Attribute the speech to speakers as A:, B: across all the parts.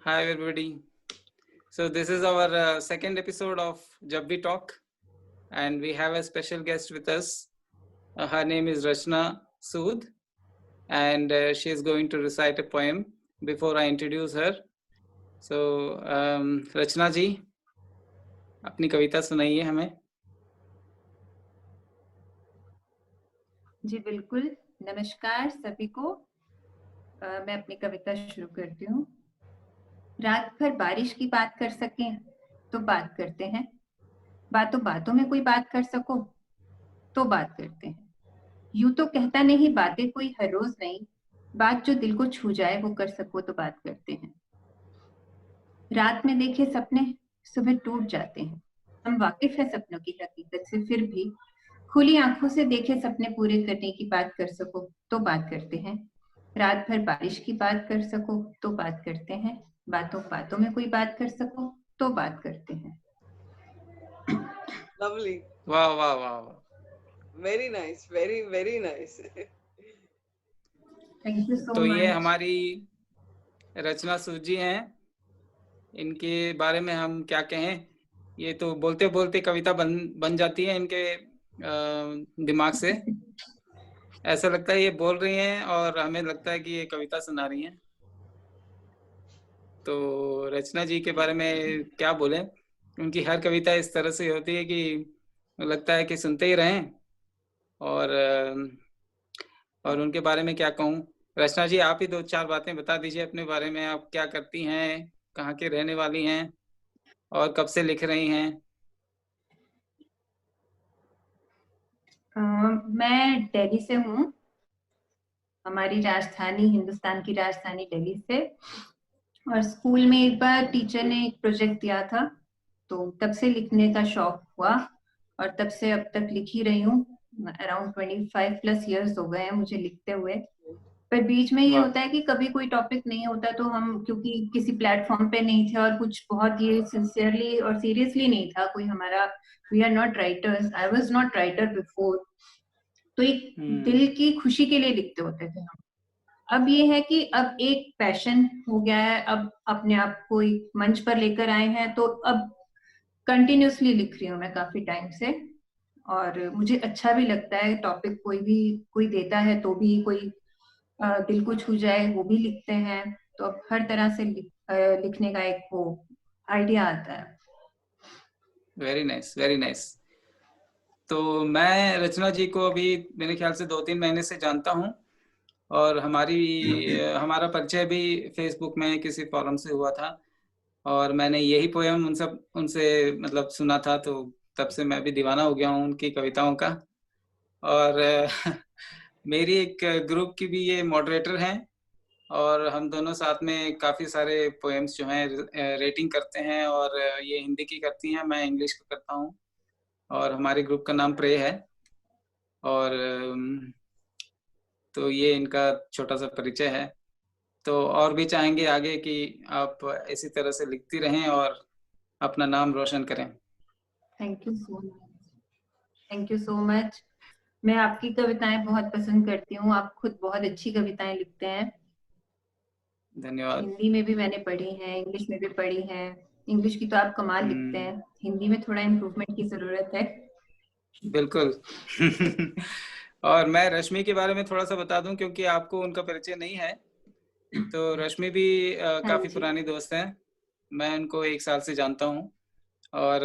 A: Hi everybody. So this is our second episode of Jab We Talk, and we have a special guest with us. Her name is Rachna Sood, and she is going to recite a poem before I introduce her. So Rachna जी, अपनी कविता सुनाइए हमें.
B: जी बिल्कुल. नमस्कार सभी को. मैं अपनी कविता शुरू करती हूँ. रात भर बारिश की बात कर सकें तो बात करते हैं. बातों बातों में कोई बात कर सको तो बात करते हैं. यूं तो कहता नहीं बातें कोई हर रोज नहीं. बात जो दिल को छू जाए वो कर सको तो बात करते हैं. रात में देखे सपने सुबह टूट जाते हैं. हम वाकिफ है सपनों की हकीकत से, फिर भी खुली आंखों से देखे सपने पूरे करने की बात कर सको तो बात करते हैं. रात भर बारिश की बात कर सको तो बात करते हैं. बातों बातों में कोई बात कर सको तो बात करते हैं.
C: Lovely.
A: वाह वाह वाह वाह.
C: Very nice. Very, very nice.
B: Thank you so
A: तो ये
B: मच.
A: हमारी रचना सूद जी हैं. इनके बारे में हम क्या कहें, ये तो बोलते बोलते कविता बन जाती है इनके दिमाग से. ऐसा लगता है ये बोल रही हैं और हमें लगता है कि ये कविता सुना रही हैं. तो रचना जी के बारे में क्या बोले, उनकी हर कविता इस तरह से होती है कि लगता है कि सुनते ही रहें. और उनके बारे में क्या कहूँ. रचना जी, आप ही दो चार बातें बता दीजिए अपने बारे में. आप क्या करती हैं, कहाँ की रहने वाली हैं और कब से लिख रही हैं?
B: मैं दिल्ली से हूँ. हमारी राजधानी, हिंदुस्तान की राजधानी दिल्ली से. और स्कूल में एक बार टीचर ने एक प्रोजेक्ट दिया था, तो तब से लिखने का शौक हुआ और तब से अब तक लिख ही रही हूँ. अराउंड 25 प्लस इयर्स हो गए हैं मुझे लिखते हुए. पर बीच में ये होता है कि कभी कोई टॉपिक नहीं होता तो हम, क्योंकि किसी प्लेटफॉर्म पे नहीं थे और कुछ बहुत ये सिंसियरली और सीरियसली नहीं था कोई हमारा. We are not writers. I was not writer before. तो एक दिल की खुशी के लिए लिखते होते थे हम. अब ये है कि अब एक पैशन हो गया है. अब अपने आप को एक मंच पर लेकर आए हैं, तो अब कंटिन्यूसली लिख रही हूँ मैं काफी टाइम से. और मुझे अच्छा भी लगता है. टॉपिक कोई देता है तो भी, कोई दिल को छू जाए वो भी लिखते हैं. तो अब हर तरह से लिखने का एक वो आइडिया आता है.
A: Very nice, very nice. तो मैं रचना जी को अभी मेरे ख्याल से 2-3 महीने से जानता हूँ और हमारा परिचय भी फेसबुक में किसी फॉरम से हुआ था और मैंने यही पोएम उनसे मतलब सुना था. तो तब से मैं भी दीवाना हो गया हूँ उनकी कविताओं का. और मेरी एक ग्रुप की भी ये मॉडरेटर हैं और हम दोनों साथ में काफ़ी सारे पोएम्स जो हैं रेटिंग करते हैं. और ये हिंदी की करती हैं, मैं इंग्लिश का करता हूँ. और हमारे ग्रुप का नाम प्रे है. और तो ये इनका छोटा सा परिचय है. तो और भी चाहेंगे आगे कि आप इसी तरह से लिखती रहें और अपना नाम रोशन करें.
B: Thank you so much. Thank you so much. मैं आपकी कविताएं बहुत पसंद करती हूँ. आप खुद बहुत अच्छी कविताएं लिखते हैं.
A: धन्यवाद.
B: हिंदी में भी मैंने पढ़ी है, इंग्लिश में भी पढ़ी है. इंग्लिश की तो आप कमाल लिखते हैं. हिंदी में थोड़ा इम्प्रूवमेंट की जरूरत है.
A: बिल्कुल. और मैं रश्मि के बारे में थोड़ा सा बता दूं क्योंकि आपको उनका परिचय नहीं है. तो रश्मि भी काफ़ी पुरानी दोस्त हैं. मैं उनको 1 साल से जानता हूँ और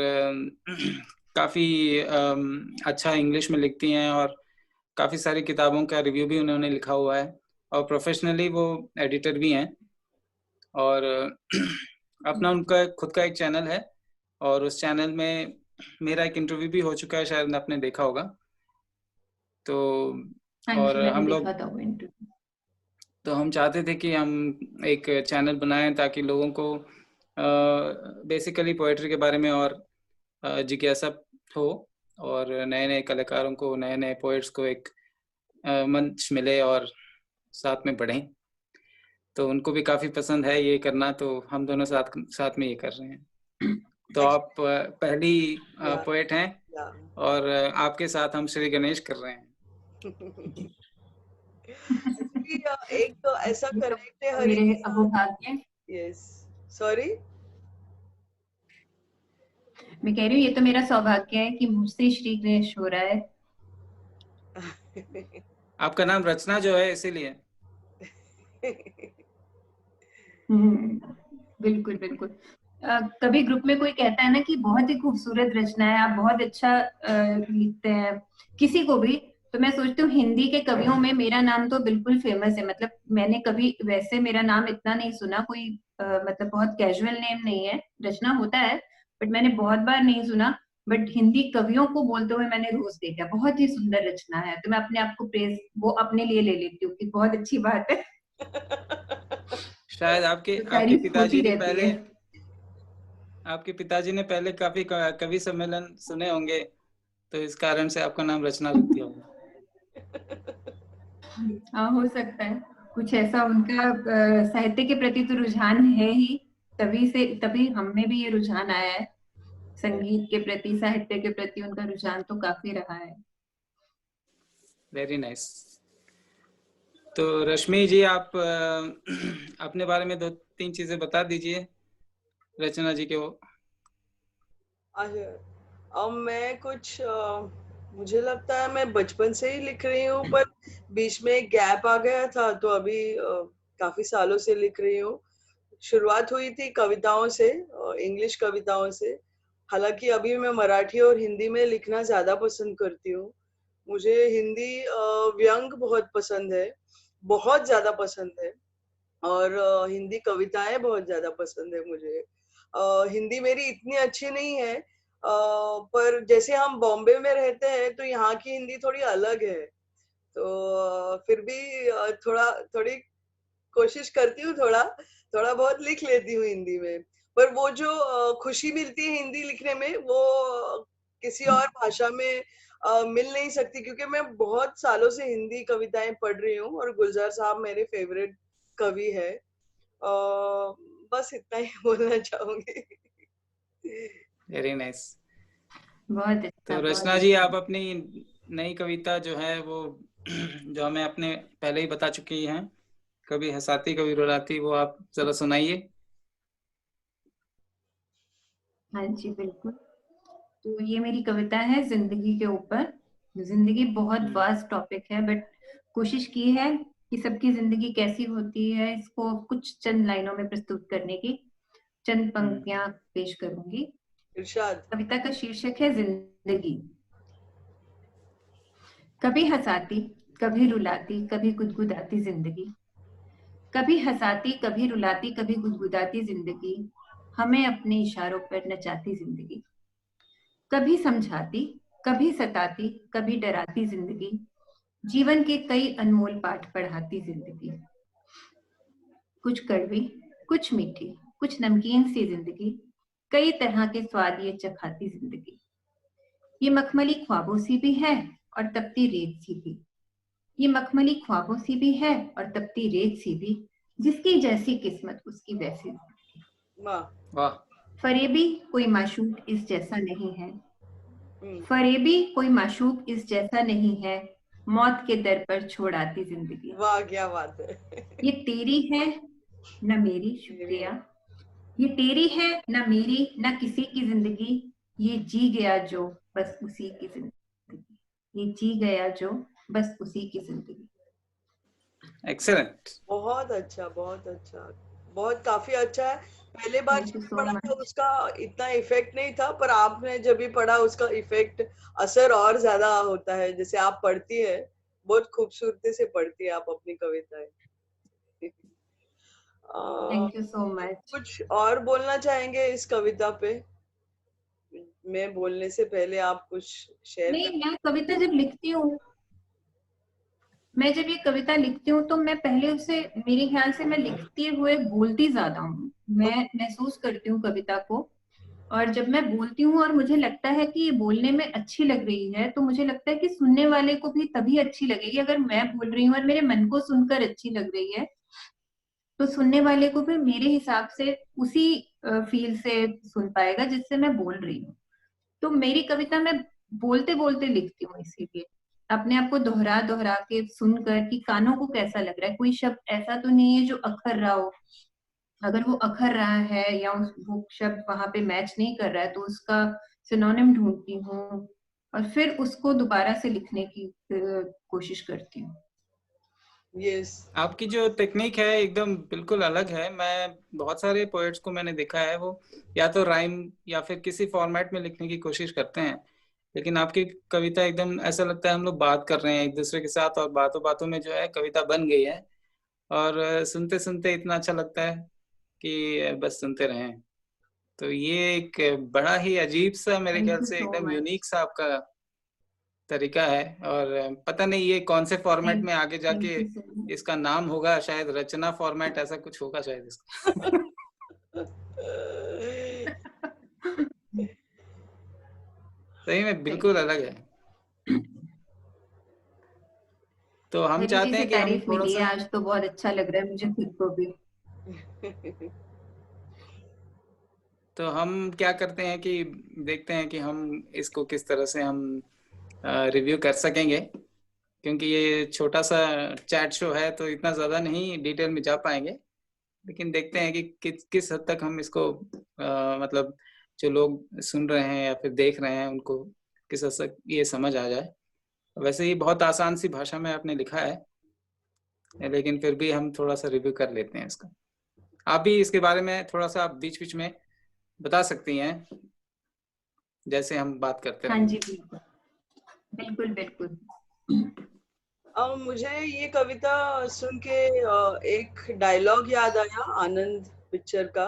A: काफ़ी अच्छा इंग्लिश में लिखती हैं और काफ़ी सारी किताबों का रिव्यू भी उन्होंने लिखा हुआ है और प्रोफेशनली वो एडिटर भी हैं. और अपना उनका खुद का एक चैनल है और उस चैनल में मेरा एक इंटरव्यू भी हो चुका है, शायद आपने देखा होगा. तो और हम लोग तो हम चाहते थे कि हम एक चैनल बनाएं ताकि लोगों को बेसिकली पोएट्री के बारे में और जिज्ञासा हो और नए नए कलाकारों को, नए नए पोएट्स को एक मंच मिले और साथ में पढ़ें. तो उनको भी काफ़ी पसंद है ये करना, तो हम दोनों साथ में ये कर रहे हैं. तो आप पहली पोएट हैं और आपके साथ हम श्री गणेश कर रहे हैं.
C: एक तो ऐसा कनेक्ट है
B: मेरे अहोभाग्य.
C: Yes, sorry.
B: मैं कह रही हूँ ये तो मेरा सौभाग्य है कि मुझसे श्री गणेश हो रहा है।
A: आपका नाम रचना जो है इसीलिए।
B: बिल्कुल बिल्कुल। कभी ग्रुप में कोई कहता है ना कि बहुत ही खूबसूरत रचना है, आप बहुत अच्छा लिखते हैं किसी को भी, तो मैं सोचती हूँ हिंदी के कवियों में मेरा नाम तो बिल्कुल फेमस है। मतलब मैंने कभी वैसे मेरा नाम इतना नहीं सुना, कोई मतलब बहुत कैजुअल नेम नहीं है, रचना होता है बट मैंने बहुत बार नहीं सुना। बट हिंदी कवियों को बोलते हुए मैंने रोज देखा, बहुत ही सुंदर रचना है, तो मैं अपने आप को प्रेज वो अपने लिए ले लेती हूँ कि बहुत अच्छी बात है।
A: शायद आपके
B: तो
A: आपके
B: तारीफ
A: पिताजी
B: होती
A: ने
B: रहती
A: पहले
B: है।
A: आपके पिताजी ने पहले काफी कवि सम्मेलन सुने होंगे, तो इस कारण से आपका नाम रचना रख दिया होगा।
B: हाँ हो सकता है, कुछ ऐसा उनका साहित्य के प्रति तो रुझान है ही, तभी हम में भी ये रुझान आया है। संगीत के प्रति, साहित्य के प्रति उनका रुझान तो काफी रहा है।
A: Very nice. तो रश्मि जी, आप अपने बारे में 2-3 चीजें बता दीजिए रचना जी के वो।
C: अच्छा, अब मैं कुछ मुझे लगता है मैं बचपन से ही लिख रही हूँ, पर बीच में एक गैप आ गया था, तो अभी काफी सालों से लिख रही हूँ। शुरुआत हुई थी कविताओं से, इंग्लिश कविताओं से। हालांकि अभी मैं मराठी और हिंदी में लिखना ज्यादा पसंद करती हूँ। मुझे हिंदी व्यंग बहुत पसंद है, बहुत ज्यादा पसंद है। और हिंदी कविताएं बहुत ज्यादा पसंद है मुझे। हिंदी मेरी इतनी अच्छी नहीं है, पर जैसे हम बॉम्बे में रहते हैं तो यहाँ की हिंदी थोड़ी अलग है। तो फिर भी थोड़ा थोड़ी कोशिश करती हूँ, थोड़ा थोड़ा बहुत लिख लेती हूँ हिंदी में। पर वो जो खुशी मिलती है हिंदी लिखने में, वो किसी और भाषा में मिल नहीं सकती, क्योंकि मैं बहुत सालों से हिंदी कविताएं पढ़ रही हूँ और गुलजार साहब मेरे फेवरेट कवि है। बस इतना ही बोलना चाहूंगी।
A: Very nice.
B: बहुत
A: तो
B: अच्छा, बहुत
A: रचना जी,
B: अच्छा।
A: आप अपनी नई कविता जो है वो जो हमें आपने पहले ही बता चुकी हैं, कभी हंसाती कभी रुलाती, वो आप जरा सुनाइए।
B: हाँ जी बिल्कुल। तो ये मेरी कविता है जिंदगी के ऊपर। जिंदगी बहुत वास्ट टॉपिक है, बट कोशिश की है कि सबकी जिंदगी कैसी होती है इसको कुछ चंद लाइनों में प्रस्तुत करने की। चंद पंक्तियां पेश करूंगी।
C: इरशाद।
B: कविता का शीर्षक है जिंदगी। कभी हंसाती, कभी रुलाती, कभी गुदगुदाती जिंदगी। कभी हंसाती, कभी रुलाती, कभी गुदगुदाती जिंदगी। हमें अपने इशारों पर नचाती जिंदगी। कभी समझाती, कभी सताती, कभी डराती जिंदगी। जीवन के कई अनमोल पाठ पढ़ाती जिंदगी। कुछ कड़वी, कुछ मीठी, कुछ नमकीन सी जिंदगी। कई तरह के स्वाद ये चखाती जिंदगी। ये मखमली ख्वाबों सी भी है और तपती रेत सी भी। ये मखमली ख्वाबों सी भी है और तपती रेत सी भी। जिसकी जैसी किस्मत उसकी वैसी जिंदगी।
C: वाह।
A: वाह।
B: फरेबी कोई माशूक इस जैसा नहीं है।
C: हम्म।
B: फरेबी कोई माशूक इस जैसा नहीं है। मौत के दर पर छोड़ आती जिंदगी।
C: वाह, क्या बात है।
B: ये तेरी है न मेरी,
C: मेरी
B: शुक्रिया। ये तेरी है न मेरी न किसी की जिंदगी। ये जी गया जो बस उसी की जिंदगी। ये जी गया जो बस उसी की जिंदगी।
A: एक्सेलेंट।
C: बहुत अच्छा, बहुत अच्छा, बहुत काफी अच्छा है। पहले बार
B: थैंक
C: जब
B: यू सो
C: पढ़ा था
B: मच।
C: उसका इतना इफेक्ट नहीं था, पर आपने जब भी पढ़ा उसका इफेक्ट, असर और ज्यादा होता है। जैसे आप पढ़ती है, बहुत खूबसूरती से पढ़ती है आप अपनी कविताएं।
B: Thank you so much.
C: कुछ और बोलना चाहेंगे इस कविता पे? मैं बोलने से पहले आप कुछ शेयर
B: नहीं,
C: कर।
B: मैं कविता जब लिखती हूँ, मैं जब ये कविता लिखती हूँ तो मैं पहले उसे, मेरे ख्याल से मैं लिखते हुए बोलती ज्यादा हूँ। मैं महसूस करती हूँ कविता को, और जब मैं बोलती हूँ और मुझे लगता है कि ये बोलने में अच्छी लग रही है, तो मुझे लगता है कि सुनने वाले को भी तभी अच्छी लगेगी। अगर मैं बोल रही हूँ और मेरे मन को सुनकर अच्छी लग रही है, तो सुनने वाले को भी मेरे हिसाब से उसी फील से सुन पाएगा जिससे मैं बोल रही हूँ। तो मेरी कविता मैं बोलते बोलते लिखती हूँ, इसीलिए अपने आप को दोहरा दोहरा के सुनकर कि कानों को कैसा लग रहा है। कोई शब्द ऐसा तो नहीं है जो अखर रहा हो, अगर वो अखर रहा है या वो शब्द वहां पे मैच नहीं कर रहा है तो उसका सिनोनिम ढूंढती हूँ और फिर उसको दोबारा से लिखने की कोशिश करती हूँ।
C: यस।
A: आपकी जो टेक्निक है एकदम बिल्कुल अलग है। मैं बहुत सारे पोएट्स को मैंने देखा है, वो या तो राइम या फिर किसी फॉर्मेट में लिखने की कोशिश करते हैं, लेकिन आपकी कविता एकदम ऐसा लगता है हम लोग बात कर रहे हैं एक दूसरे के साथ, और बातों बातों में जो है कविता बन गई है, और सुनते सुनते इतना अच्छा लगता है कि बस सुनते रहें। तो ये एक बड़ा ही अजीब सा, मेरे
B: थैंक
A: ख्याल
B: यू
A: से
B: सो
A: एकदम
B: मच।
A: यूनिक सा आपका तरीका है। और पता नहीं ये कौन से फॉर्मेट में आगे जाके
B: थैंक यू सो मच।
A: इसका नाम होगा, शायद रचना फॉर्मेट ऐसा कुछ होगा शायद इसका। सही में बिल्कुल अलग है। तो हम
B: मेरी जी
A: चाहते
B: से
A: हैं कि हम
B: तारीफ
A: थोड़ा
B: मिली है
A: सा,
B: आज, तो बहुत अच्छा लग रहा है मुझे खुद को भी।
A: तो हम क्या करते हैं कि देखते हैं कि हम इसको किस तरह से हम रिव्यू कर सकेंगे, क्योंकि ये छोटा सा चैट शो है तो इतना ज़्यादा नहीं डिटेल में जा पाएंगे, लेकिन देखते हैं कि किस हद तक हम इसको मतलब जो लोग सुन रहे हैं या फिर देख रहे हैं उनको किस हद तक ये समझ आ जाए। वैसे ही बहुत आसान सी भाषा में आपने लिखा है, लेकिन फिर भी हम थोड़ा सा रिव्यू कर लेते हैं इसका। आप भी इसके बारे में थोड़ा सा बीच बीच में बता सकती हैं, जैसे हम बात करते
B: हाँ
A: रहेंगे।
B: जी, बिल्कुल बिल्कुल बिल्कुल।
C: मुझे ये कविता सुन के एक डायलॉग याद आया आनंद पिक्चर का।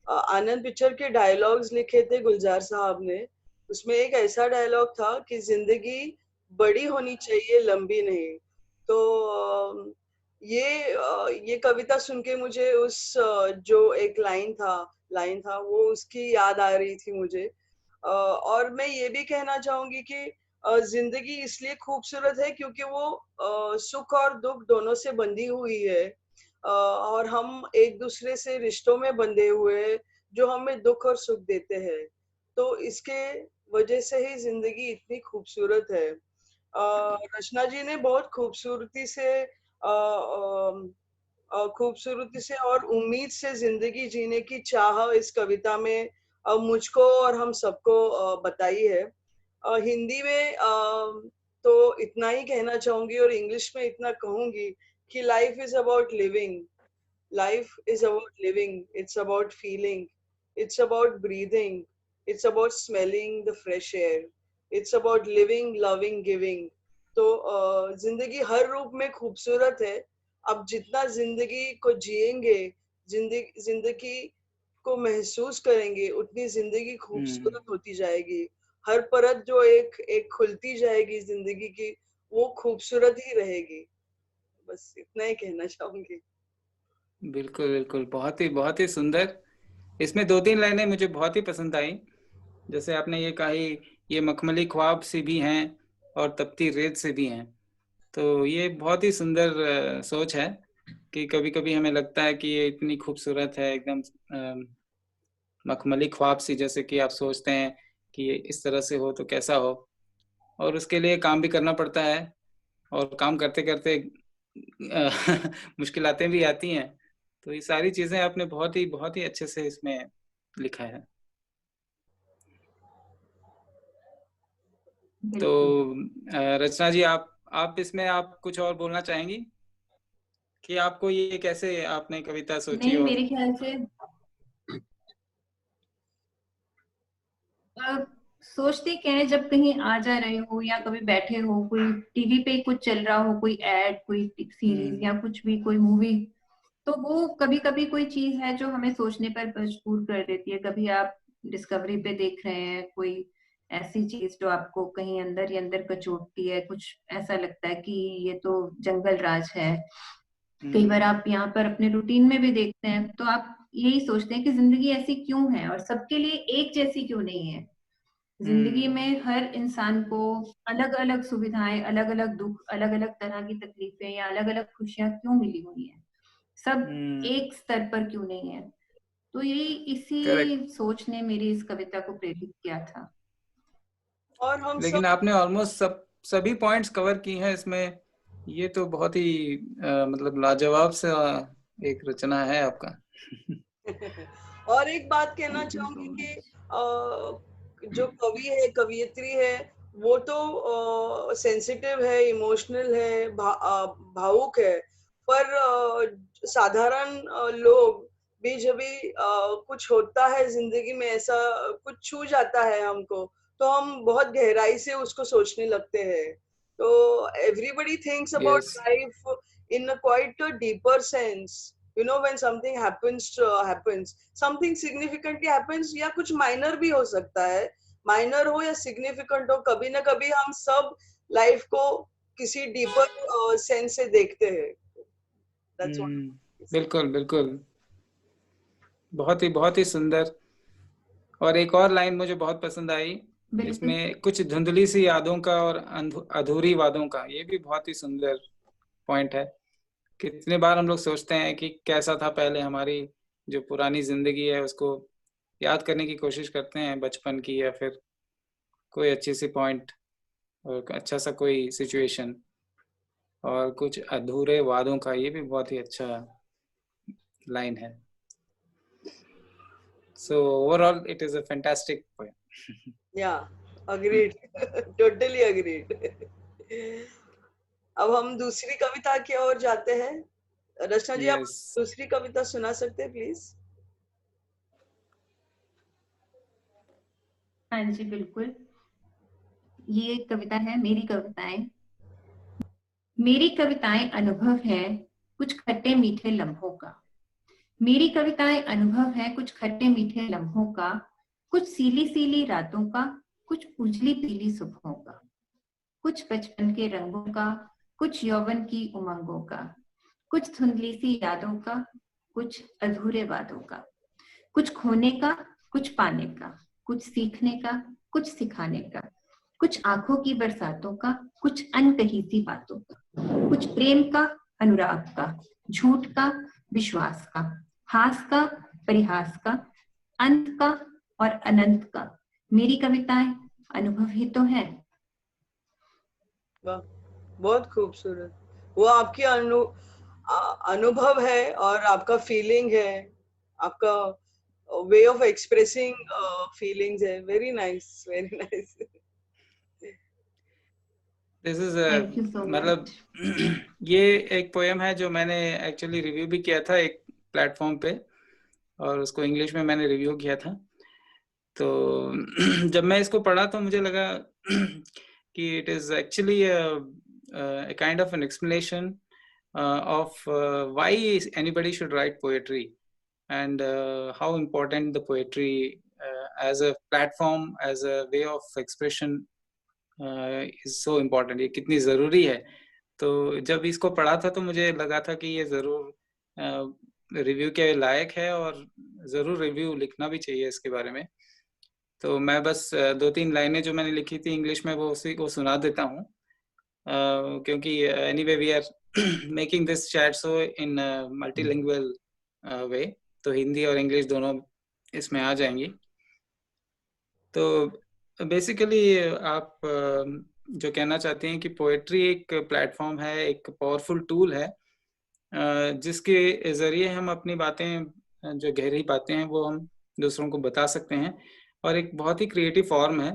C: आनंद पिक्चर के डायलॉग्स लिखे थे गुलजार साहब ने। उसमें एक ऐसा डायलॉग था कि जिंदगी बड़ी होनी चाहिए, लंबी नहीं। तो ये कविता सुन के मुझे उस जो एक लाइन था वो उसकी याद आ रही थी मुझे। और मैं ये भी कहना चाहूंगी कि जिंदगी इसलिए खूबसूरत है क्योंकि वो सुख और दुख दोनों से बंधी हुई है। और हम एक दूसरे से रिश्तों में बंधे हुए हैं जो हमें दुख और सुख देते हैं। तो इसके वजह से ही जिंदगी इतनी खूबसूरत है। रचना जी ने बहुत खूबसूरती से और उम्मीद से जिंदगी जीने की चाह इस कविता में मुझको और हम सबको बताई है। हिंदी में तो इतना ही कहना चाहूंगी और इंग्लिश में इतना कहूंगी कि life is about living, it's about feeling, it's about breathing, it's about smelling the fresh air, it's about living, loving, giving. तो जिंदगी हर रूप में खूबसूरत है। अब जितना जिंदगी को जिएंगे, जिंदगी को महसूस करेंगे, उतनी जिंदगी
A: हम्म।
C: खूबसूरत होती जाएगी। हर परत जो एक एक खुलती जाएगी जिंदगी की, वो खूबसूरत ही रहेगी। बस इतना ही कहना चाहूंगी।
A: बिल्कुल बिल्कुल, बहुत ही सुंदर। इसमें दो तीन लाइनें मुझे बहुत ही पसंद आई। जैसे आपने ये कही, ये मखमली ख्वाब से भी हैं और तपती रेत से भी हैं। तो ये बहुत ही सुंदर सोच है कि कभी कभी हमें लगता है कि ये इतनी खूबसूरत है एकदम मखमली ख्वाब सी, जैसे कि आप सोचते हैं कि ये इस तरह से हो तो कैसा हो, और उसके लिए काम भी करना पड़ता है, और काम करते करते मुश्किलातें भी आती हैं। तो ये सारी चीजें आपने बहुत ही अच्छे से इसमें लिखा है। तो
B: बिल्कुल।
A: रचना जी, आप इसमें आप कुछ और बोलना चाहेंगी कि आपको ये कैसे आपने कविता सोची,
B: नहीं,
A: और
B: मेरे ख्याल से अ, सोचते क्या है, जब कहीं आ जा रहे हो या कभी बैठे हो, कोई टीवी पे कुछ चल रहा हो, कोई एड, कोई सीरीज
A: हम्म
B: या कुछ भी, कोई मूवी, तो वो कभी कभी कोई चीज है जो हमें सोचने पर मजबूर कर देती है। कभी आप डिस्कवरी पे देख रहे हैं कोई ऐसी चीज जो आपको कहीं अंदर ही अंदर कचोटती है, कुछ ऐसा लगता है कि ये तो जंगल राज है। कई बार
A: हम्म
B: आप यहाँ पर अपने रूटीन में भी देखते हैं तो आप यही सोचते हैं कि जिंदगी ऐसी क्यों है और सबके लिए एक जैसी क्यों नहीं है। जिंदगी
A: हम्म
B: में हर इंसान को अलग अलग सुविधाएं, अलग अलग दुख, अलग अलग तरह की तकलीफें या अलग अलग खुशियां क्यों मिली हुई हैं। सब
A: हम्म।
B: एक स्तर पर क्यों नहीं है। तो यही,
A: करेक्ट।
B: इसी सोच ने मेरी इस कविता को प्रेरित किया था।
C: और हम सब
A: लेकिन आपने ऑलमोस्ट सभी पॉइंट्स कवर की हैं इसमें। ये तो बहुत ही मतलब लाजवाब सा एक रचना है आपका।
C: और एक बात कहना
B: Thank you so
C: चाहूंगी कि
B: much.
C: जो कवि है, कवियत्री है, वो तो सेंसिटिव है, इमोशनल है, भावुक है, पर साधारण लोग भी जब भी कुछ होता है जिंदगी में, ऐसा कुछ छू जाता है हमको, तो हम बहुत गहराई से उसको सोचने लगते हैं। तो everybody thinks about
A: yes
C: life in a quite a deeper sense. You know, when something happens, something significantly happens, या कुछ minor भी हो सकता है, minor हो या significant हो, कभी ना कभी हम सब लाइफ को किसी डीपर सेंस से देखते हैं। That's what I say.
A: बिल्कुल बिल्कुल, बहुत ही सुंदर। और एक और लाइन मुझे बहुत पसंद आई,
B: बिल्कुल।
A: इसमें कुछ धुंधली सी यादों का और अधूरी वादों का, ये भी बहुत ही सुंदर पॉइंट है। कितने बार हम लोग सोचते हैं कि कैसा था पहले, हमारी जो पुरानी जिंदगी है उसको याद करने की कोशिश करते हैं, बचपन की, या फिर कोई अच्छी सी पॉइंट और अच्छा सा कोई सिचुएशन, और कुछ अधूरे वादों का, ये भी बहुत ही अच्छा लाइन है। So overall it is a fantastic poem.
C: Yeah, agreed. Totally agreed. अब हम दूसरी कविता की ओर जाते हैं। रचना जी, आप
A: यस,
C: दूसरी कविता सुना सकते हैं प्लीज?
B: हाँ जी बिल्कुल। ये कविता है मेरी कविताएं। मेरी कविताएं अनुभव है कुछ खट्टे मीठे लम्हों का। मेरी कविताएं अनुभव है कुछ खट्टे मीठे लम्हों का, कुछ सीली सीली रातों का, कुछ उजली पीली सुबहों का, कुछ बचपन के रंगों का, कुछ यौवन की उमंगों का, कुछ धुंधली सी यादों का, कुछ अधूरे वादों का, कुछ खोने का, कुछ पाने का, कुछ सीखने का, कुछ सिखाने का, कुछ आंखों की बरसातों का, कुछ अनकही सी बातों का, कुछ प्रेम का, अनुराग का, झूठ का, विश्वास का, हास का, परिहास का, अंत का और अनंत का। मेरी कविताएं अनुभव ही तो है।
C: वाह, बहुत खूबसूरत। वो आपकी अनुभव है और आपका फीलिंग है, आपका वे ऑफ एक्सप्रेसिंग फीलिंग्स है। Very nice, very nice.
A: This is
B: thank you so
A: मतलब
B: मच।
A: ये एक पोएम है जो मैंने एक्चुअली रिव्यू भी किया था एक प्लेटफॉर्म पे, और उसको इंग्लिश में मैंने रिव्यू किया था। तो जब मैं इसको पढ़ा तो मुझे लगा कि it is actually kind of an explanation of why anybody should write poetry, and how important the poetry as a platform, as a way of expression is so important, ये कितनी ज़रूरी है। तो जब इसको पढ़ा था तो मुझे लगा था कि ये ज़रूर रिव्यू के लायक है, और ज़रूर रिव्यू लिखना भी चाहिए इसके बारे में। तो मैं बस 2-3 लाइनें जो मैंने लिखी थी इंग्लिश में, वो उसी को सुना देता हूँ। क्योंकि anyway we are making this chat so in multilingual way, तो हिंदी और इंग्लिश दोनों इसमें आ जाएंगी। तो बेसिकली आप जो कहना चाहते हैं कि पोएट्री एक प्लेटफॉर्म है, एक पावरफुल टूल है, जिसके ज़रिए हम अपनी बातें, जो गहरी बातें हैं, वो हम दूसरों को बता सकते हैं, और एक बहुत ही क्रिएटिव फॉर्म है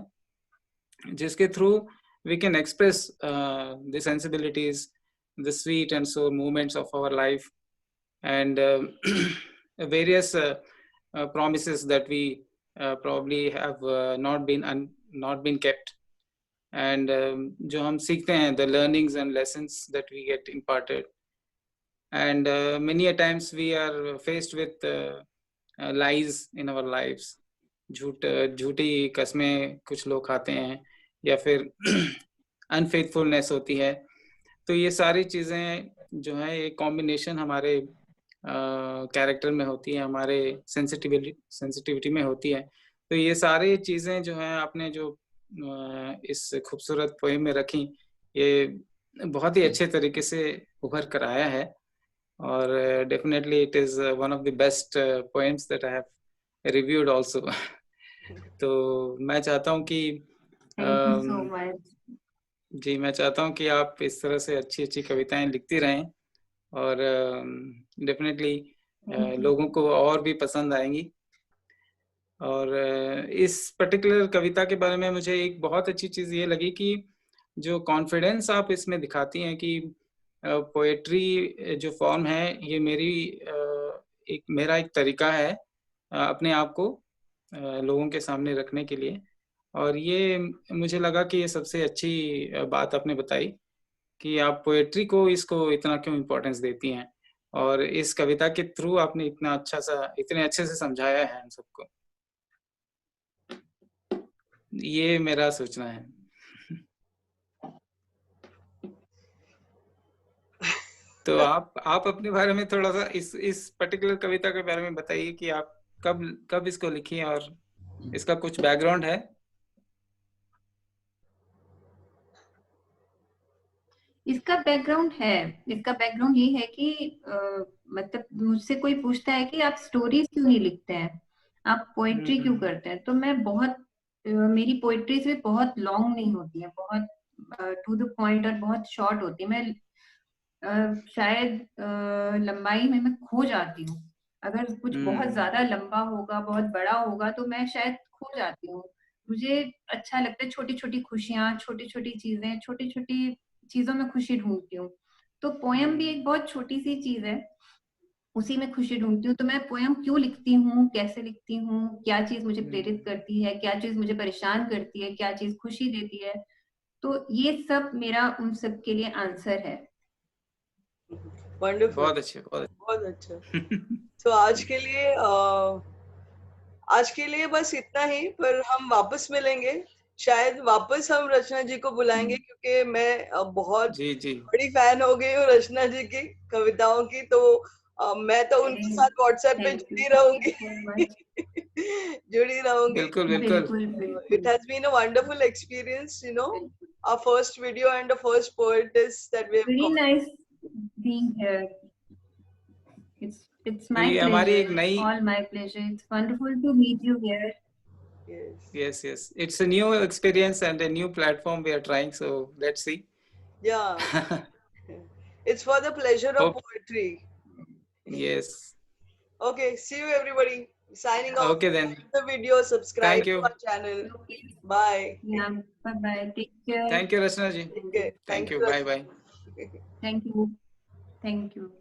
A: जिसके through we can express the sensibilities, the sweet and sour moments of our life, and various promises that we probably have not been kept, and जो हम सीखते हैं, the learnings and lessons that we get imparted, and many a times we are faced with lies in our lives, झूठी कस्में कुछ लोग खाते हैं, या फिर अनफेथफुलनेस होती है। तो ये सारी चीज़ें जो है, एक कॉम्बिनेशन हमारे कैरेक्टर में होती है, हमारे सेंसिटिविटी में होती है। तो ये सारी चीज़ें जो हैं, आपने जो इस खूबसूरत पोएम में रखी, ये बहुत ही अच्छे तरीके से उभर कर आया है, और definitely it is one of the best poems that I have reviewed also. तो मैं चाहता हूँ कि
B: थैंक यू सो मच।
A: जी, मैं चाहता हूँ कि आप इस तरह से अच्छी-अच्छी कविताएँ लिखती रहें, और डेफिनेटली लोगों को और भी पसंद आएंगी। और इस पर्टिकुलर कविता के बारे में मुझे एक बहुत अच्छी चीज़ ये लगी कि जो कॉन्फिडेंस आप इसमें दिखाती हैं कि पोएट्री जो फॉर्म है ये मेरा एक तरीका है अपने आप को लोगों के सामने रखने के लिए। और ये मुझे लगा कि ये सबसे अच्छी बात आपने बताई कि आप पोएट्री को इसको इतना क्यों इम्पोर्टेंस देती हैं, और इस कविता के थ्रू आपने इतने अच्छे से समझाया है हम सबको। ये मेरा सोचना है। तो आप अपने बारे में थोड़ा सा इस पर्टिकुलर कविता के बारे में बताइए कि आप कब इसको लिखी और इसका कुछ बैकग्राउंड है।
B: इसका बैकग्राउंड ये है कि मतलब मुझसे कोई पूछता है कि आप स्टोरीज क्यों नहीं लिखते हैं, आप पोइट्री क्यों करते हैं, तो मैं मेरी पोइट्रीज भी बहुत लॉन्ग नहीं होती है, बहुत टू द पॉइंट और बहुत शॉर्ट होती है। मैं शायद लंबाई में मैं खो जाती हूँ। अगर कुछ बहुत ज्यादा लंबा होगा, बहुत बड़ा होगा, तो मैं शायद खो जाती हूँ। मुझे अच्छा लगता है छोटी छोटी खुशियां, छोटी छोटी चीजें, छोटी छोटी चीजों में खुशी ढूंढती हूँ। तो पोयम भी एक बहुत छोटी सी चीज है, उसी में खुशी ढूंढती हूँ। तो मैं पोयम क्यों लिखती हूँ, कैसे लिखती हूँ, क्या चीज मुझे प्रेरित करती है, क्या चीज मुझे परेशान करती है, क्या चीज खुशी देती है, तो ये सब मेरा उन सब के लिए आंसर है।
C: वंडरफुल,
A: बहुत अच्छे,
C: बहुत अच्छा। तो आज के लिए बस इतना ही, पर हम वापस मिलेंगे। शायद वापस हम रचना जी को बुलाएंगे, क्योंकि मैं बहुत
A: जी जी
C: बड़ी फैन हो गई हूँ रचना जी की कविताओं की। तो मैं तो उनके साथ व्हाट्सएप पे
B: थैंक यू
C: जुड़ी रहूंगी।
B: So much.
C: जुड़ी रहूंगी।
A: बिल्कुल बिल्कुल।
B: बिल्कुल
C: It
B: बिल्कुल
C: has been a wonderful experience, our first video and the first poetess that we have
B: very
C: got.
B: Nice being here. It's my
A: ये हमारी एक
B: pleasure,
A: नई
B: all my pleasure. It's wonderful to meet you here.
C: Yes.
A: yes, it's a new experience and a new platform we are trying, so let's see.
C: Yeah. It's for the pleasure of
A: Hope.
C: poetry.
A: Yes.
C: Okay, see you everybody. Signing off.
A: Okay then.
C: Like the video, subscribe
A: Thank
C: to
A: you.
C: our channel.
B: Okay.
C: Bye.
B: Yeah. Bye bye. Take care.
A: Thank you, Rachna ji.
C: Okay.
A: Thank
C: Thank
A: you.
C: you,
A: Bye bye.
C: Rachna.
B: Thank you. Thank you.